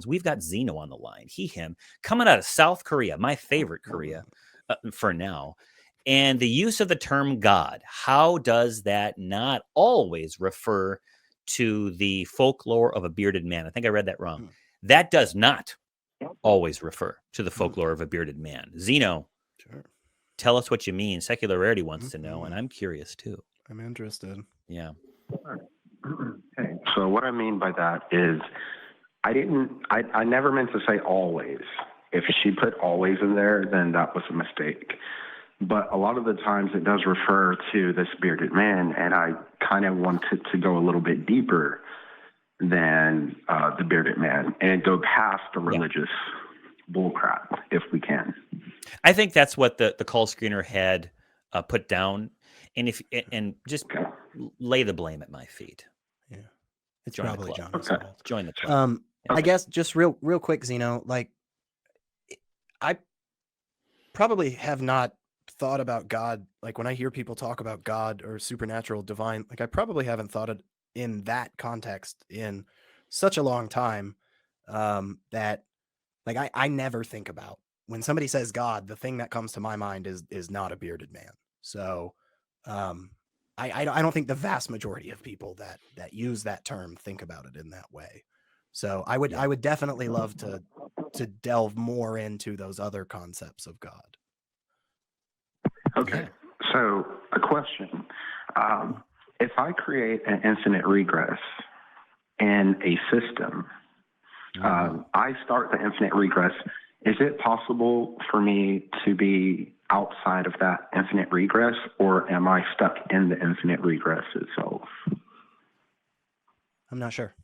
we've got Zeno on the line, him, coming out of South Korea, my favorite Korea for now. And the use of the term God, how does that not always refer to the folklore of a bearded man? I think I read that wrong. That does not always refer to the folklore of a bearded man. Zeno, tell us what you mean. Secularity wants to know, and I'm curious too. I'm interested. Yeah. Okay. So what I mean by that is I never meant to say always. If she put always in there, then that was a mistake. But a lot of the times it does refer to this bearded man, and I kind of wanted to go a little bit deeper than the bearded man and go past the religious bullcrap, if we can. I think that's what the call screener had put down, and just lay the blame at my feet. Yeah, it's probably John's fault. Join the club. I guess just real quick, Zeno, like I probably have not thought about God, like when I hear people talk about God or supernatural, divine, like I probably haven't thought it in that context in such a long time, that like I never think about when somebody says God, the thing that comes to my mind is not a bearded man. So I don't think the vast majority of people that use that term think about it in that way. So I would definitely love to delve more into those other concepts of God. Okay, so a question. If I create an infinite regress in a system, I start the infinite regress. Is it possible for me to be outside of that infinite regress, or am I stuck in the infinite regress itself? I'm not sure.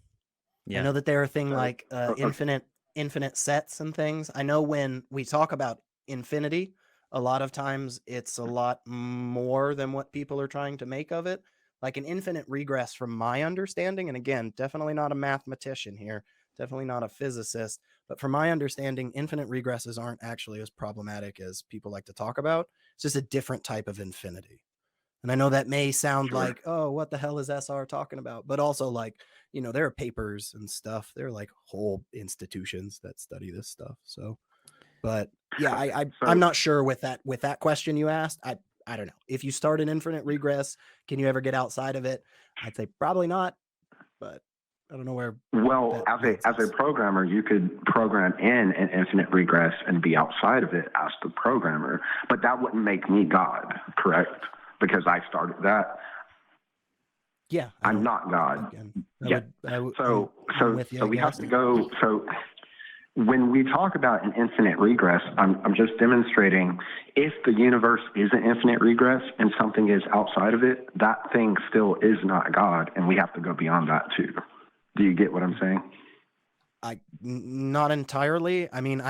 Yeah. I know that there are things like infinite sets and things. I know when we talk about infinity, a lot of times it's a lot more than what people are trying to make of it. Like an infinite regress, from my understanding, and again, definitely not a mathematician here, definitely not a physicist, but from my understanding, infinite regresses aren't actually as problematic as people like to talk about. It's just a different type of infinity. And I know that may sound like, oh, what the hell is SR talking about? But also, like, you know, there are papers and stuff. There are like whole institutions that study this stuff. So, but yeah, I'm not sure with that question you asked. I don't know. If you start an infinite regress, can you ever get outside of it? I'd say probably not, but I don't know where. Well, as a programmer, you could program in an infinite regress and be outside of it as the programmer, but that wouldn't make me God, correct? Because I started that. Yeah, I'm not God. So we have to go. So when we talk about an infinite regress, I'm just demonstrating if the universe is an infinite regress and something is outside of it, that thing still is not God, and we have to go beyond that too. Do you get what I'm saying? Not entirely. I mean,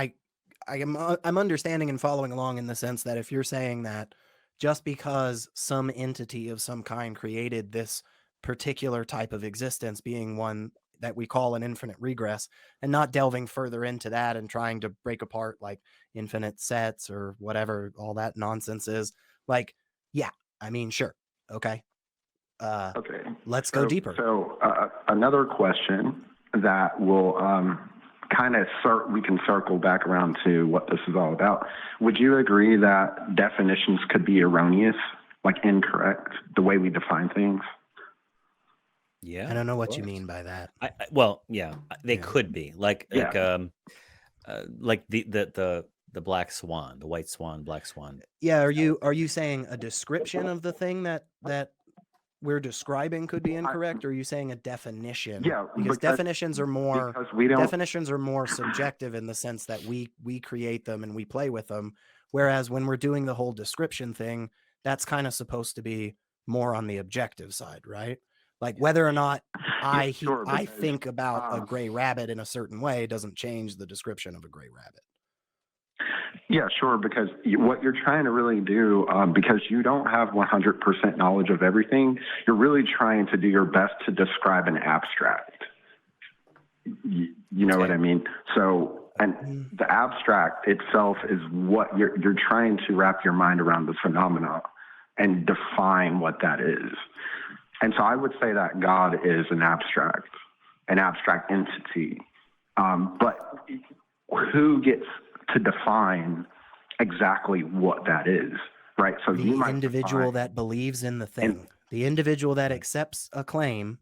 I'm understanding and following along in the sense that if you're saying that just because some entity of some kind created this particular type of existence, being one that we call an infinite regress, and not delving further into that and trying to break apart like infinite sets or whatever all that nonsense is, like, yeah, I mean, sure. Okay. Okay. Let's go deeper. So another question that will we can circle back around to what this is all about. Would you agree that definitions could be erroneous, like incorrect, the way we define things? Yeah, I don't know what you mean by that. They could be like the black swan, the white swan, black swan. Yeah, are you saying a description of the thing that we're describing could be incorrect, or are you saying a definition? Yeah, because definitions are more subjective in the sense that we create them and we play with them, whereas when we're doing the whole description thing, that's kind of supposed to be more on the objective side, right? Like whether or not I think about a gray rabbit in a certain way doesn't change the description of a gray rabbit. Yeah, sure, because what you're trying to really do, because you don't have 100% knowledge of everything, you're really trying to do your best to describe an abstract. You know what I mean? So, and the abstract itself is what you're trying to wrap your mind around the phenomena and define what that is. And so I would say that God is an abstract entity. But who gets to define exactly what that is, right? So you The might individual define, that believes in the thing, the individual that accepts a claim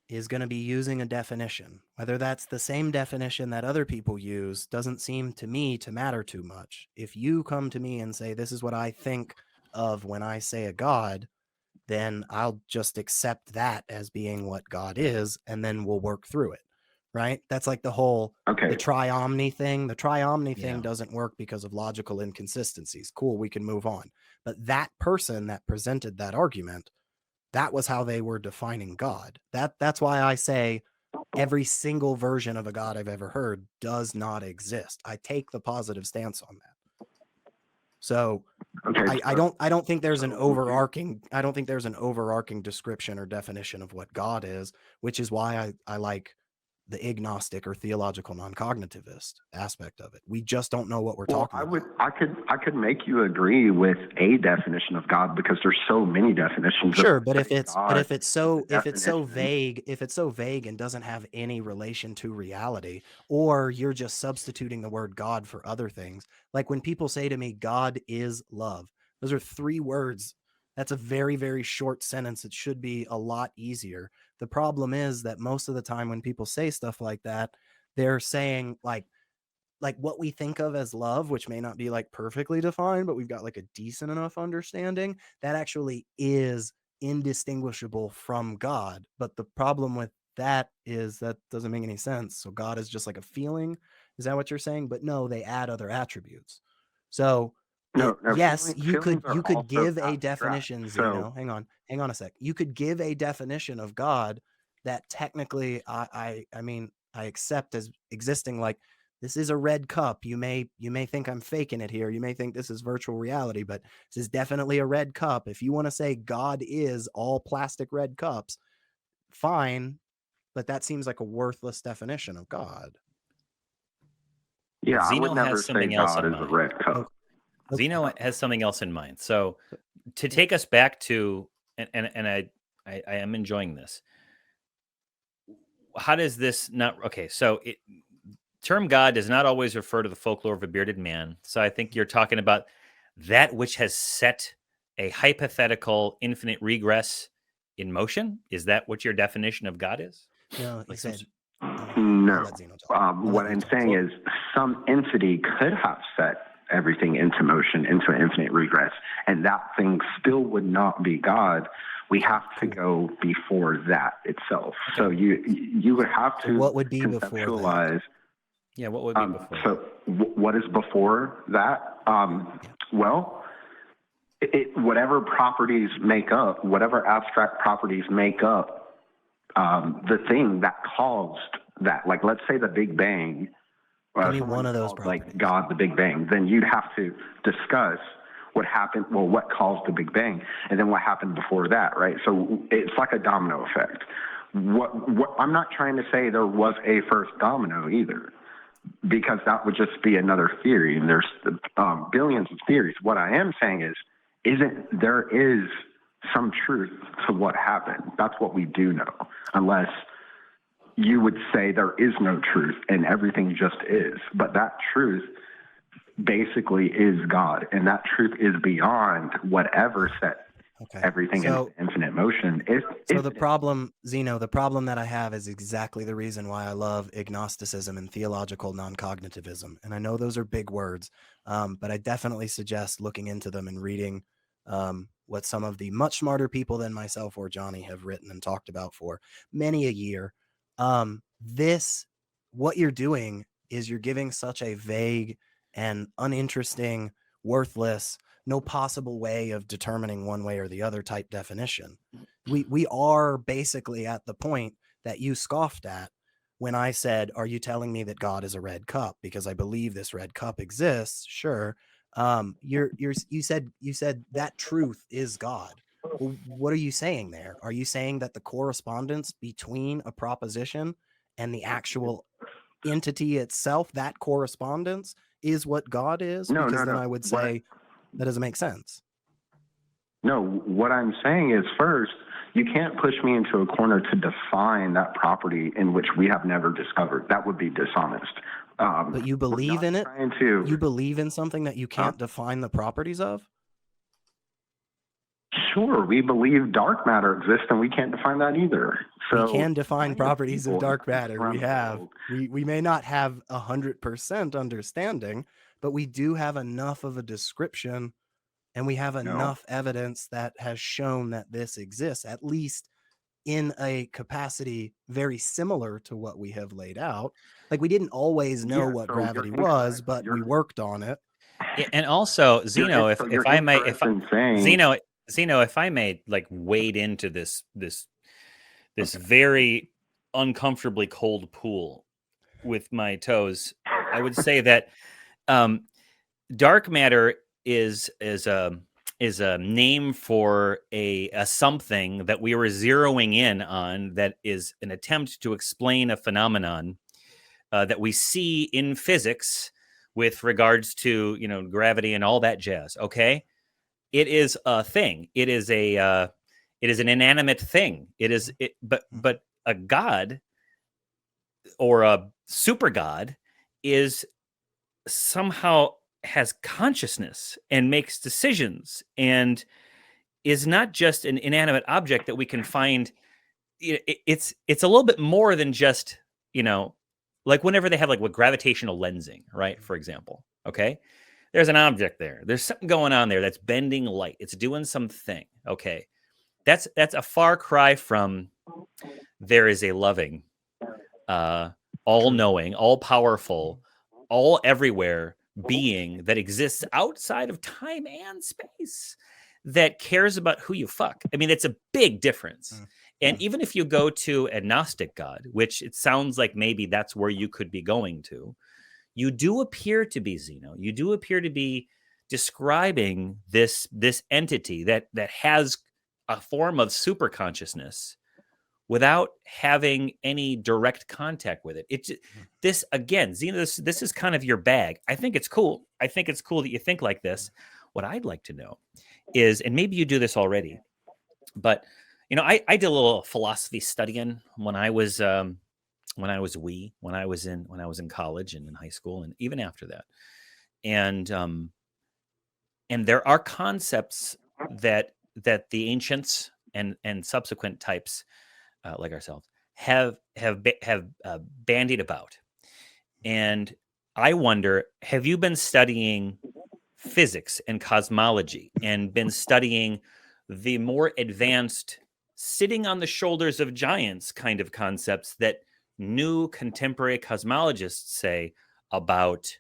is going to be using a definition. Whether that's the same definition that other people use doesn't seem to me to matter too much. If you come to me and say, this is what I think of when I say a God, then I'll just accept that as being what God is, and then we'll work through it, right? That's like the whole, okay, the triomny thing. The triomny thing Yeah. doesn't work because of logical inconsistencies. Cool, we can move on. But that person that presented that argument, that was how they were defining God. That's why I say every single version of a God I've ever heard does not exist. I take the positive stance on that. So okay. I don't think there's an overarching description or definition of what God is, which is why I like the agnostic or theological non-cognitivist aspect of it. We just don't know what we're talking about. I could make you agree with a definition of God because there's so many definitions. Sure, of but if it's so definition. vague and doesn't have any relation to reality, or you're just substituting the word God for other things, like when people say to me, God is love, those are 3 words. That's a very, very short sentence. It should be a lot easier. The problem is that most of the time when people say stuff like that, they're saying like what we think of as love, which may not be like perfectly defined, but we've got like a decent enough understanding, that actually is indistinguishable from God. But the problem with that is that doesn't make any sense. So God is just like a feeling. Is that what you're saying? But no, they add other attributes. So yes, you could give a definition, Zeno. Hang on a sec. You could give a definition of God that technically I mean I accept as existing, like, this is a red cup. You may think I'm faking it here. You may think this is virtual reality, but this is definitely a red cup. If you want to say God is all plastic red cups, fine, but that seems like a worthless definition of God. Yeah, Zeno I would never has something say else God in is a mind. red cup. Okay. Zeno has something else in mind. So to take us back to, and I am enjoying this. How does this not, okay, so term God does not always refer to the folklore of a bearded man. So I think you're talking about that which has set a hypothetical infinite regress in motion. Is that what your definition of God is? No, Like said, No. I'll let Zeno talk. What I'm saying is some entity could have set everything into motion, into an infinite regress, and that thing still would not be God. We have to go before that itself. Okay. So you would have to what would be conceptualize. Yeah, what would be before that? So what is before that? Well, whatever properties make up, whatever abstract properties make up the thing that caused that. Like, let's say the Big Bang. Give me one of those properties. Like God, the Big Bang. Then you'd have to discuss what happened, well, what caused the Big Bang, and then what happened before that, right? So it's like a domino effect. What I'm not trying to say there was a first domino either, because that would just be another theory, and there's billions of theories. What I am saying is there is some truth to what happened. That's what we do know, unless you would say there is no truth and everything just is. But that truth basically is God, and that truth is beyond whatever set everything into infinite motion. So the problem, Zeno, the problem that I have is exactly the reason why I love agnosticism and theological non-cognitivism. And I know those are big words, but I definitely suggest looking into them and reading what some of the much smarter people than myself or Johnny have written and talked about for many a year. What you're doing is you're giving such a vague and uninteresting, worthless, no possible way of determining one way or the other type definition. We are basically at the point that you scoffed at when I said, are you telling me that God is a red cup? Because I believe this red cup exists. Sure. You said that truth is God. Well, what are you saying there? Are you saying that the correspondence between a proposition and the actual entity itself, that correspondence, is what God is? No, because then I would say that doesn't make sense. No, what I'm saying is, first, You can't push me into a corner to define that property in which we have never discovered. That would be dishonest. But you believe in it? To, you believe in something that you can't define the properties of? Sure, we believe dark matter exists, and we can't define that either. So we can define properties of dark matter. We may not have 100% understanding, but we do have enough of a description, and we have enough evidence that has shown that this exists, at least in a capacity very similar to what we have laid out. Like, we didn't always know what gravity was, but we worked on it. Yeah, and also, Zeno, if I may like wade into this very uncomfortably cold pool with my toes, I would say that dark matter is a name for a something that we were zeroing in on, that is an attempt to explain a phenomenon that we see in physics with regards to, gravity and all that jazz. Okay, it is a thing. It is an inanimate thing. But a god or a super god is somehow has consciousness and makes decisions and is not just an inanimate object that we can find. It's a little bit more than just, like whenever they have like with gravitational lensing, right? For example, okay, there's an object there. There's something going on there that's bending light. It's doing something. Okay, that's a far cry from there is a loving, all-knowing, all-powerful, all everywhere being that exists outside of time and space that cares about who you fuck. I mean, it's a big difference. And even if you go to agnostic God, which it sounds like maybe that's where you could be going to, you do appear to be, Zeno, you do appear to be describing this entity that has a form of super consciousness without having any direct contact with it. This again, Zeno, this is kind of your bag. I think it's cool. I think it's cool that you think like this. What I'd like to know is, and maybe you do this already, but I did a little philosophy studying when I was in college and in high school and even after that. And there are concepts that the ancients and subsequent types like ourselves have bandied about. And I wonder, have you been studying physics and cosmology and been studying the more advanced sitting on the shoulders of giants kind of concepts that new contemporary cosmologists say about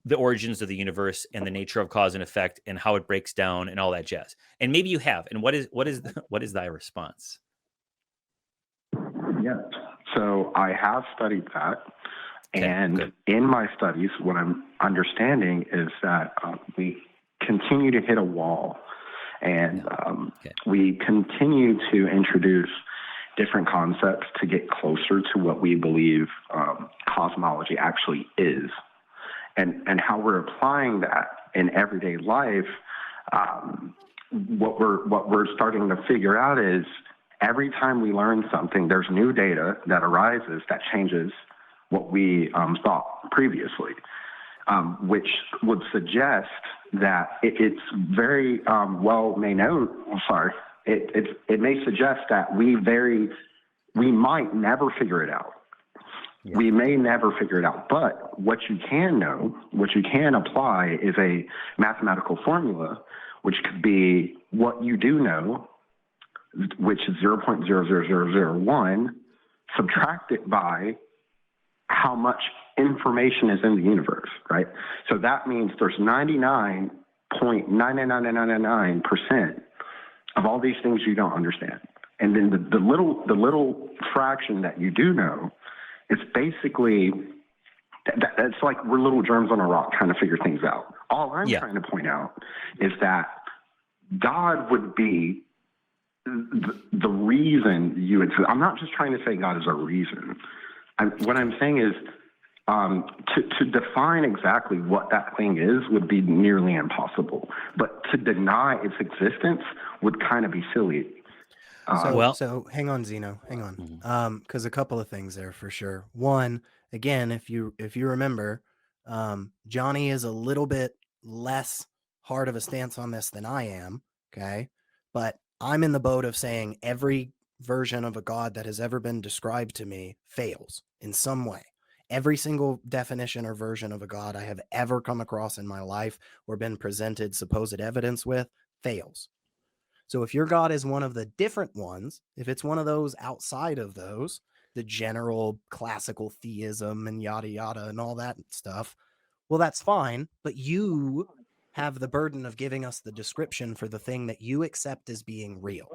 the origins of the universe and the nature of cause and effect and how it breaks down and all that jazz? And maybe you have. And what is thy response? Yeah. So I have studied that. Okay, and good. In my studies, what I'm understanding is that we continue to hit a wall. And we continue to introduce different concepts to get closer to what we believe cosmology actually is. And how we're applying that in everyday life, what we're starting to figure out is every time we learn something, there's new data that arises that changes what we thought previously, which would suggest that it's very well may know. I'm sorry. It may suggest that we might never figure it out. Yeah. We may never figure it out. But what you can know, what you can apply is a mathematical formula, which could be what you do know, which is 0.00001, subtracted by how much information is in the universe, right? So that means there's 99.99999% of all these things you don't understand. And then the little fraction that you do know, it's basically, that's like we're little germs on a rock trying to figure things out. All I'm trying to point out is that God would be the reason you exist. I'm not just trying to say God is a reason. What I'm saying is to define exactly what that thing is would be nearly impossible. But to deny its existence would kind of be silly. So hang on, Zeno, hang Mhm. on. Because a couple of things there for sure. One, again, if you remember, Johnny is a little bit less hard of a stance on this than I am. Okay, but I'm in the boat of saying every version of a god that has ever been described to me fails in some way. Every single definition or version of a god I have ever come across in my life or been presented supposed evidence with fails. So if your God is one of the different ones, if it's one of those outside of those, the general classical theism and yada yada and all that stuff, well, that's fine. But you have the burden of giving us the description for the thing that you accept as being real.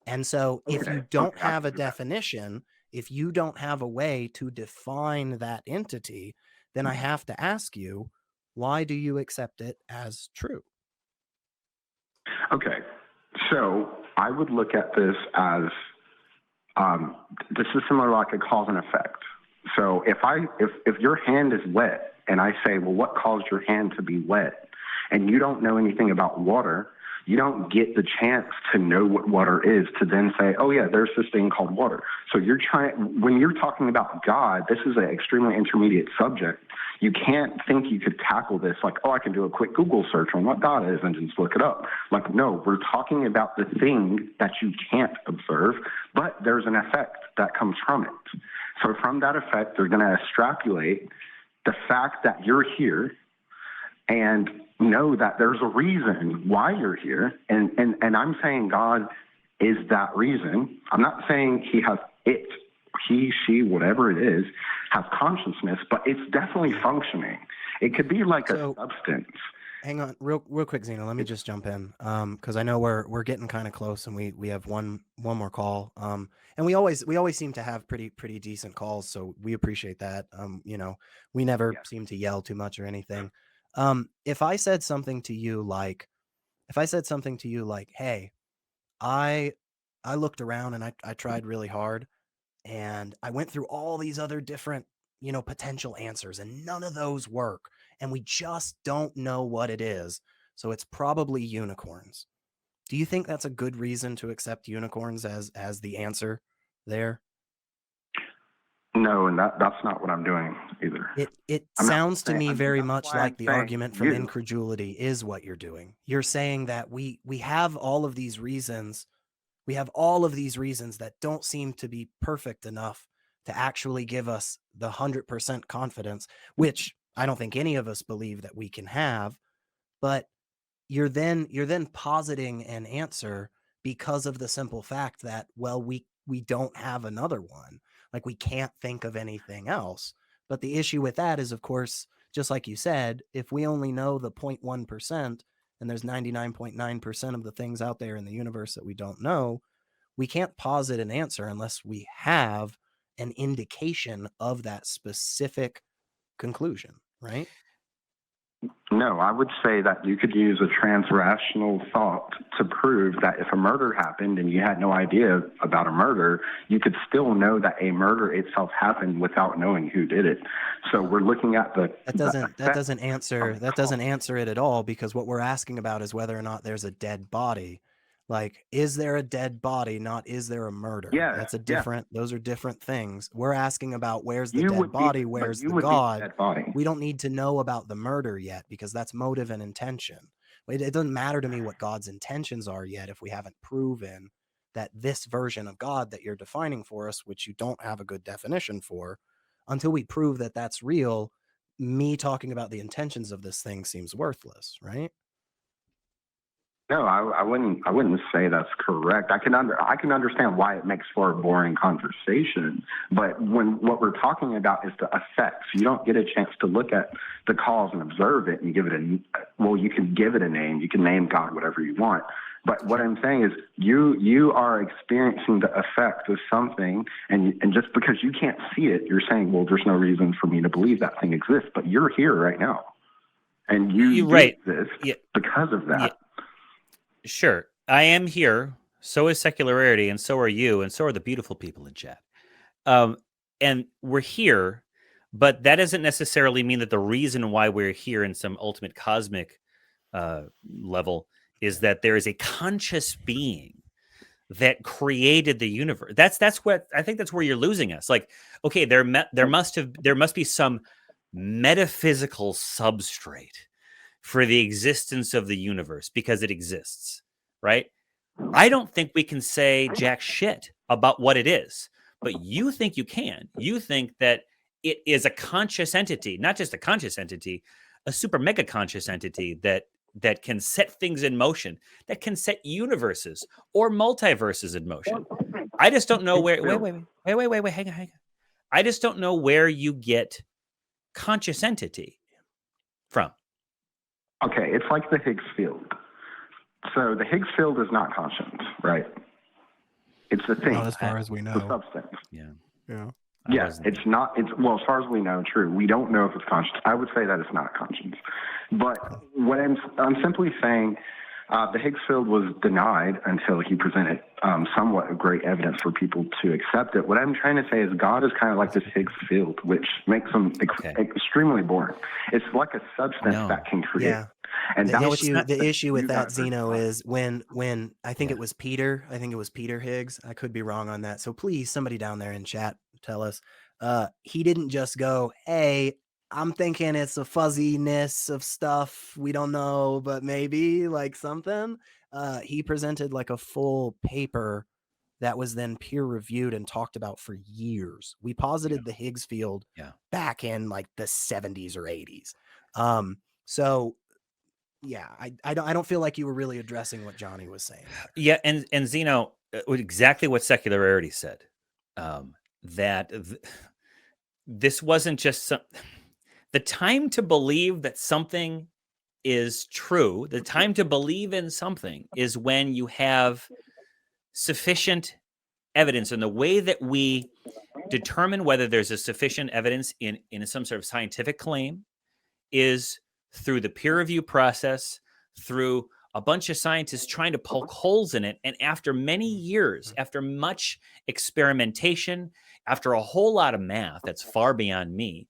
And so if you don't have a definition, if you don't have a way to define that entity, then I have to ask you, why do you accept it as true? Okay, so I would look at this as this is similar like a cause and effect. So if your hand is wet and I say, well, what caused your hand to be wet? And you don't know anything about water, you don't get the chance to know what water is to then say, oh yeah, there's this thing called water. So when you're talking about God, this is an extremely intermediate subject. You can't think you could tackle this like, oh, I can do a quick Google search on what God is and just look it up. Like, no, we're talking about the thing that you can't observe, but there's an effect that comes from it. So from that effect, they're going to extrapolate the fact that you're here and know that there's a reason why you're here. And I'm saying God is that reason. I'm not saying he has it, he, she, whatever it is, has consciousness, but it's definitely functioning. It could be like a substance. Hang on, real quick, Zeno. Let me just jump in, because I know we're getting kind of close, and we have one more call. And we always seem to have pretty decent calls, so we appreciate that. We never seem to yell too much or anything. If I said something to you like, hey, I looked around and I tried really hard, and I went through all these other different, potential answers, and none of those work, and we just don't know what it is. So it's probably unicorns. Do you think that's a good reason to accept unicorns as the answer there? No, and that's not what I'm doing either. It sounds to me very much like the argument from incredulity is what you're doing. You're saying that we have all of these reasons. We have all of these reasons that don't seem to be perfect enough to actually give us the 100% confidence, which I don't think any of us believe that we can have. But you're then positing an answer because of the simple fact that, well, we don't have another one. Like, we can't think of anything else. But the issue with that is, of course, just like you said, if we only know the 0.1% and there's 99.9% of the things out there in the universe that we don't know, we can't posit an answer unless we have an indication of that specific conclusion, right? No, I would say that you could use a trans-rational thought to prove that if a murder happened and you had no idea about a murder, you could still know that a murder itself happened without knowing who did it. So we're looking at that doesn't answer it at all, because what we're asking about is whether or not there's a dead body. Like, is there a dead body? Not, is there a murder? Yeah, that's a different. Yeah. Those are different things. We're asking about where's the dead body, where's the God. We don't need to know about the murder yet, because that's motive and intention. It doesn't matter to me what God's intentions are yet if we haven't proven that this version of God that you're defining for us, which you don't have a good definition for, until we prove that that's real, me talking about the intentions of this thing seems worthless, right? No, I wouldn't say that's correct. I can understand why it makes for a boring conversation, but what we're talking about is the effects. You don't get a chance to look at the cause and observe it and give it you can give it a name. You can name God whatever you want. But what I'm saying is you are experiencing the effect of something, and just because you can't see it, you're saying, well, there's no reason for me to believe that thing exists, but you're here right now. And you're right. Exist because of that. Yeah. Sure, I am here. So is secularity, and so are you, and so are the beautiful people in chat. And we're here, but that doesn't necessarily mean that the reason why we're here in some ultimate cosmic level is that there is a conscious being that created the universe. That's what I think. That's where you're losing us. Like, okay, there must be some metaphysical substrate for the existence of the universe because it exists, right? I don't think we can say jack shit about what it is, but you think you can. You think that it is a conscious entity, not just a conscious entity, a super mega conscious entity that can set things in motion, that can set universes or multiverses in motion. I just don't know where. Wait. Hang on. I just don't know where you get conscious entity from. Okay, it's like the Higgs field. So the Higgs field is not conscience, right? It's the thing. Not as far as we The know. substance. Yeah. Yeah. Yeah, it's not. It's well, as far as we know, true. We don't know if it's conscious. I would say that it's not conscience. But what I'm simply saying, the Higgs field was denied until he presented somewhat of great evidence for people to accept it. What I'm trying to say is God is kind of like this Higgs field, which makes him extremely boring. It's like a substance that can create. Yeah. And The issue with that, Zeno, is when I think it was Peter Higgs. I could be wrong on that. So please, somebody down there in chat, tell us. He didn't just go, hey, I'm thinking it's a fuzziness of stuff. We don't know, but maybe like something. He presented like a full paper that was then peer reviewed and talked about for years. We posited the Higgs field back in like the 70s or 80s. So yeah, I don't feel like you were really addressing what Johnny was saying there. Yeah, and Zeno, exactly what Secularity said, this wasn't just the time to believe that something is true. The time to believe in something is when you have sufficient evidence, and the way that we determine whether there's a sufficient evidence in some sort of scientific claim is through the peer review process, through a bunch of scientists trying to poke holes in it. And after many years, after much experimentation, after a whole lot of math that's far beyond me,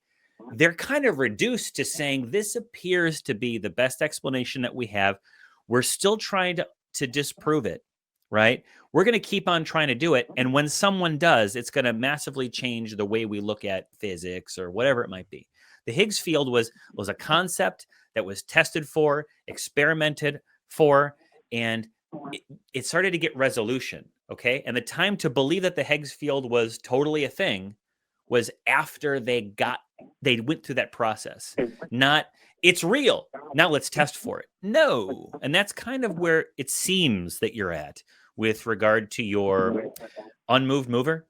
they're kind of reduced to saying this appears to be the best explanation that we have. We're still trying to disprove it, right? We're going to keep on trying to do it. And when someone does, it's going to massively change the way we look at physics or whatever it might be. The Higgs field was a concept that was tested for, experimented for, and it started to get resolution, okay? And the time to believe that the Higgs field was totally a thing was after they went through that process. Not, it's real, now let's test for it. No. And that's kind of where it seems that you're at with regard to your unmoved mover.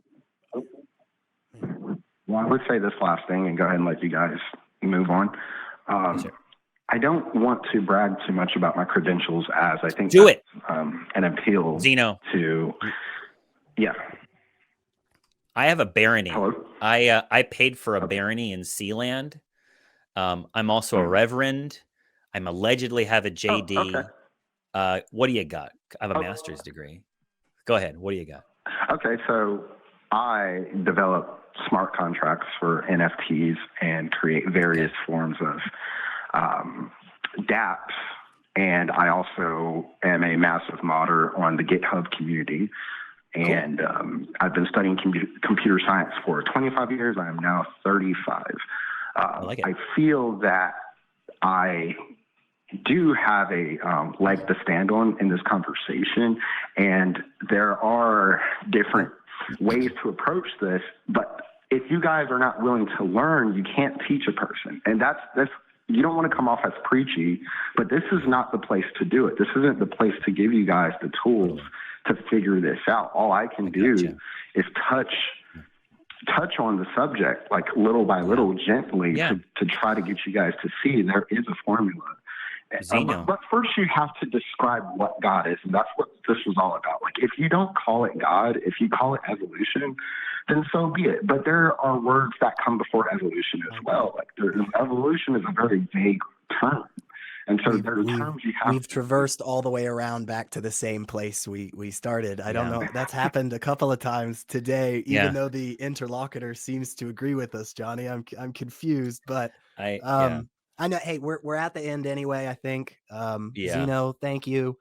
Well, I would say this last thing and go ahead and let you guys move on. I don't want to brag too much about my credentials, as I think do it an appeal Zeno to. Yeah. I have a barony. Hello? I paid for a barony in Sealand. I'm also a reverend. I'm allegedly have a JD. What do you got? I have a master's degree. Go ahead. What do you got? Okay, so I develop smart contracts for NFTs and create various forms of dApps. And I also am a massive modder on the GitHub community. And I've been studying computer science for 25 years. I am now 35. I like it. I feel that I do have a leg to stand on in this conversation. And there are different ways to approach this. But if you guys are not willing to learn, you can't teach a person. And that's you don't want to come off as preachy, but this is not the place to do it. This isn't the place to give you guys the tools to figure this out. All I can do is touch on the subject, like little by little, gently, to try to get you guys to see there is a formula. But first you have to describe what God is, and that's what this was all about. Like, if you don't call it God, if you call it evolution, then so be it. But there are words that come before evolution as well. Like, evolution is a very vague term. And so there are terms you have. We've traversed all the way around back to the same place we started. I don't know. That's happened a couple of times today, even though the interlocutor seems to agree with us, Johnny. I'm confused, but I know. Hey, we're at the end anyway, I think. Zeno, thank you.